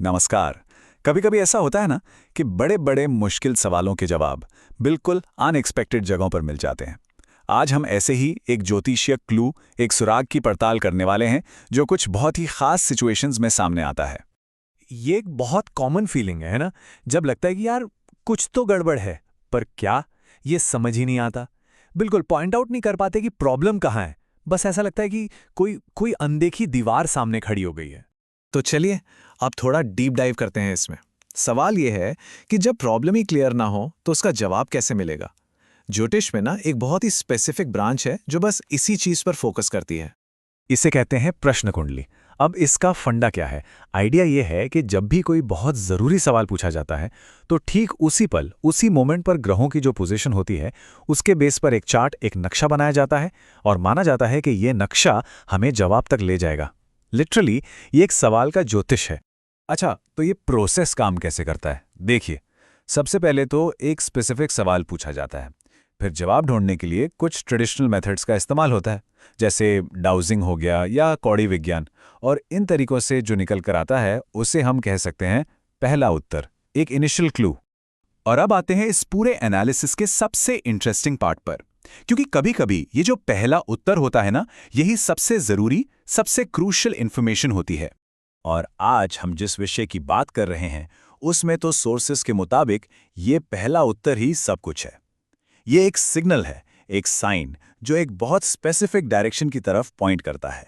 नमस्कार। कभी कभी ऐसा होता है ना कि बड़े बड़े मुश्किल सवालों के जवाब बिल्कुल अनएक्सपेक्टेड जगहों पर मिल जाते हैं। आज हम ऐसे ही एक ज्योतिषीय क्लू, एक सुराग की पड़ताल करने वाले हैं जो कुछ बहुत ही खास सिचुएशंस में सामने आता है। ये एक बहुत कॉमन फीलिंग है ना। जब लगता है कि यार कुछ तो गड़बड़ है, पर क्या, ये समझ ही नहीं आता। बिल्कुल पॉइंट आउट नहीं कर पाते कि प्रॉब्लम कहाँ है। बस ऐसा लगता है कि कोई कोई अनदेखी दीवार सामने खड़ी हो गई है। तो चलिए अब थोड़ा डीप डाइव करते हैं इसमें। सवाल यह है कि जब प्रॉब्लम ही क्लियर ना हो तो उसका जवाब कैसे मिलेगा। ज्योतिष में ना एक बहुत ही स्पेसिफिक ब्रांच है जो बस इसी चीज पर फोकस करती है। इसे कहते हैं प्रश्न कुंडली। अब इसका फंडा क्या है? आइडिया ये है कि जब भी कोई बहुत ज़रूरी सवाल पूछा जाता है तो ठीक उसी पल, उसी मोमेंट पर ग्रहों की जो पोजीशन होती है उसके बेस पर एक चार्ट, एक नक्शा बनाया जाता है और माना जाता है कि ये नक्शा हमें जवाब तक ले जाएगा। लिटरली ये एक सवाल का ज्योतिष है। अच्छा, तो ये प्रोसेस काम कैसे करता है? देखिए, सबसे पहले तो एक स्पेसिफिक सवाल पूछा जाता है। फिर जवाब ढूंढने के लिए कुछ ट्रेडिशनल मेथड्स का इस्तेमाल होता है, जैसे डाउजिंग हो गया या कौड़ी विज्ञान। और इन तरीकों से जो निकल कर आता है उसे हम कह सकते हैं पहला उत्तर, एक इनिशियल क्लू। और अब आते हैं इस पूरे एनालिसिस के सबसे इंटरेस्टिंग पार्ट पर, क्योंकि कभी कभी ये जो पहला उत्तर होता है ना, यही सबसे जरूरी, सबसे क्रूशियल इंफॉर्मेशन होती है। और आज हम जिस विषय की बात कर रहे हैं उसमें तो सोर्सेस के मुताबिक ये पहला उत्तर ही सब कुछ है। ये एक सिग्नल है, एक साइन जो एक बहुत स्पेसिफिक डायरेक्शन की तरफ पॉइंट करता है।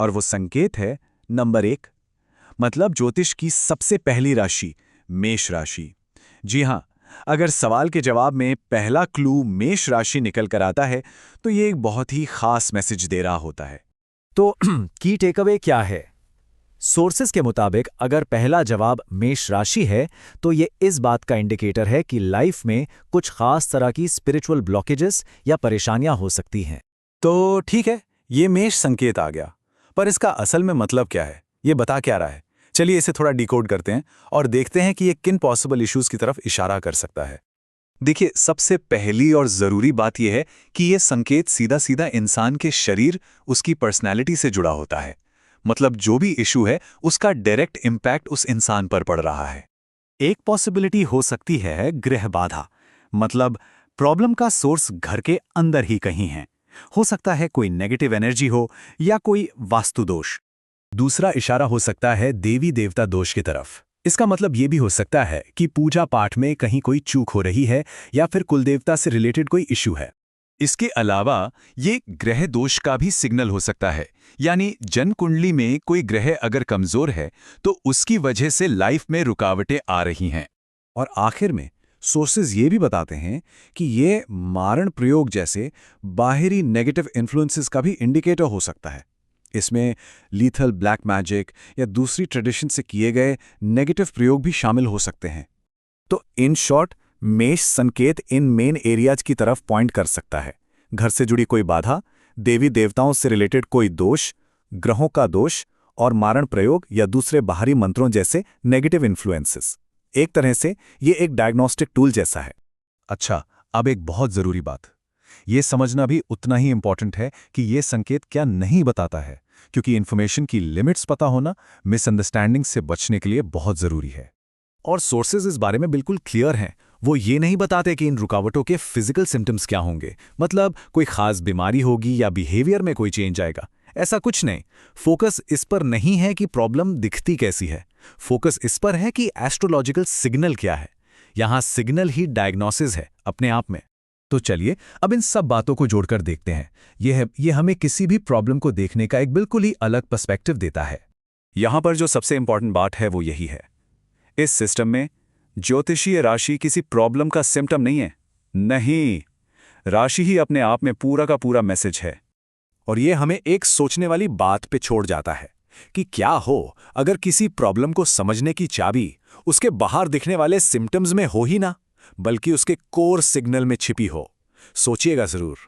और वो संकेत है नंबर 1, मतलब ज्योतिष की सबसे पहली राशि, मेष राशि। जी हां, अगर सवाल के जवाब में पहला क्लू मेष राशि निकल कर आता है तो ये एक बहुत ही खास मैसेज दे रहा होता है। तो की टेकअवे क्या है? सोर्सेस के मुताबिक अगर पहला जवाब मेष राशि है तो ये इस बात का इंडिकेटर है कि लाइफ में कुछ खास तरह की स्पिरिचुअल ब्लॉकेजेस या परेशानियां हो सकती हैं। तो ठीक है, ये मेष संकेत आ गया, पर इसका असल में मतलब क्या है? ये बता क्या रहा है? चलिए इसे थोड़ा डिकोड करते हैं और देखते हैं कि ये किन पॉसिबल इश्यूज की तरफ इशारा कर सकता है। देखिए, सबसे पहली और जरूरी बात यह है कि ये संकेत सीधा सीधा इंसान के शरीर, उसकी पर्सनैलिटी से जुड़ा होता है। मतलब जो भी इशू है उसका डायरेक्ट इम्पैक्ट उस इंसान पर पड़ रहा है। एक पॉसिबिलिटी हो सकती है गृह बाधा, मतलब प्रॉब्लम का सोर्स घर के अंदर ही कहीं है। हो सकता है कोई नेगेटिव एनर्जी हो या कोई वास्तु दोष। दूसरा इशारा हो सकता है देवी देवता दोष की तरफ। इसका मतलब ये भी हो सकता है कि पूजा पाठ में कहीं कोई चूक हो रही है या फिर कुलदेवता से रिलेटेड कोई इशू है। इसके अलावा ये ग्रह दोष का भी सिग्नल हो सकता है, यानी जन्म कुंडली में कोई ग्रह अगर कमजोर है तो उसकी वजह से लाइफ में रुकावटें आ रही हैं। और आखिर में सोर्सेज ये भी बताते हैं कि ये मारण प्रयोग जैसे बाहरी नेगेटिव इन्फ्लुएंसेस का भी इंडिकेटर हो सकता है। इसमें लीथल ब्लैक मैजिक या दूसरी ट्रेडिशन से किए गए नेगेटिव प्रयोग भी शामिल हो सकते हैं। तो इन शॉर्ट, मेष संकेत इन मेन एरियाज की तरफ पॉइंट कर सकता है। घर से जुड़ी कोई बाधा, देवी देवताओं से रिलेटेड कोई दोष, ग्रहों का दोष और मारण प्रयोग या दूसरे बाहरी मंत्रों जैसे नेगेटिव इन्फ्लुएंसेस। एक तरह से ये एक डायग्नोस्टिक टूल जैसा है। अच्छा, अब एक बहुत जरूरी बात, ये समझना भी उतना ही इंपॉर्टेंट है कि ये संकेत क्या नहीं बताता है, क्योंकि इन्फॉर्मेशन की लिमिट्स पता होना मिसअंडरस्टैंडिंग से बचने के लिए बहुत जरूरी है। और सोर्सेज इस बारे में बिल्कुल क्लियर हैं। वो ये नहीं बताते कि इन रुकावटों के फिजिकल सिम्टम्स क्या होंगे, मतलब कोई खास बीमारी होगी या बिहेवियर में कोई चेंज आएगा। ऐसा कुछ नहीं। फोकस इस पर नहीं है कि प्रॉब्लम दिखती कैसी है, फोकस इस पर है कि एस्ट्रोलॉजिकल सिग्नल क्या है। यहां सिग्नल ही डायग्नोसिस है अपने आप में। तो चलिए अब इन सब बातों को जोड़कर देखते हैं। ये हमें किसी भी प्रॉब्लम को देखने का एक बिल्कुल ही अलग पर्सपेक्टिव देता है। यहां पर जो सबसे इंपॉर्टेंट बात है वो यही है, इस सिस्टम में ज्योतिषीय राशि किसी प्रॉब्लम का सिम्टम नहीं है। नहीं, राशि ही अपने आप में पूरा का पूरा मैसेज है। और ये हमें एक सोचने वाली बात पे छोड़ जाता है कि क्या हो अगर किसी प्रॉब्लम को समझने की चाबी उसके बाहर दिखने वाले सिम्टम्स में हो ही ना, बल्कि उसके कोर सिग्नल में छिपी हो। सोचिएगा जरूर।